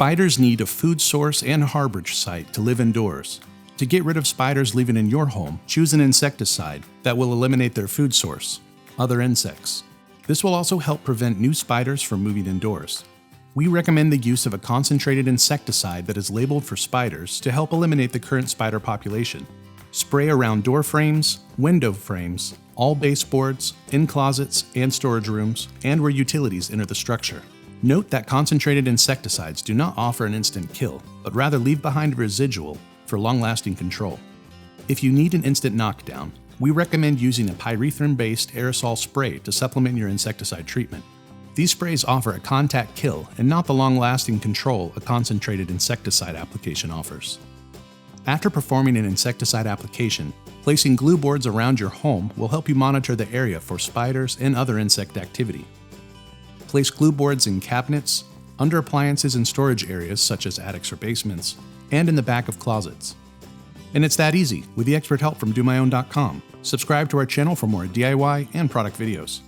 Spiders need a food source and harborage site to live indoors. To get rid of spiders living in your home, choose an insecticide that will eliminate their food source, other insects. This will also help prevent new spiders from moving indoors. We recommend the use of a concentrated insecticide that is labeled for spiders to help eliminate the current spider population. Spray around door frames, window frames, all baseboards, in closets and storage rooms, and where utilities enter the structure. Note that concentrated insecticides do not offer an instant kill, but rather leave behind a residual for long-lasting control. If you need an instant knockdown, we recommend using a pyrethrin-based aerosol spray to supplement your insecticide treatment. These sprays offer a contact kill and not the long-lasting control a concentrated insecticide application offers. After performing an insecticide application, placing glue boards around your home will help you monitor the area for spiders and other insect activity. Place glue boards in cabinets, under appliances and storage areas such as attics or basements, and in the back of closets. And it's that easy with the expert help from DoMyOwn.com. Subscribe to our channel for more DIY and product videos.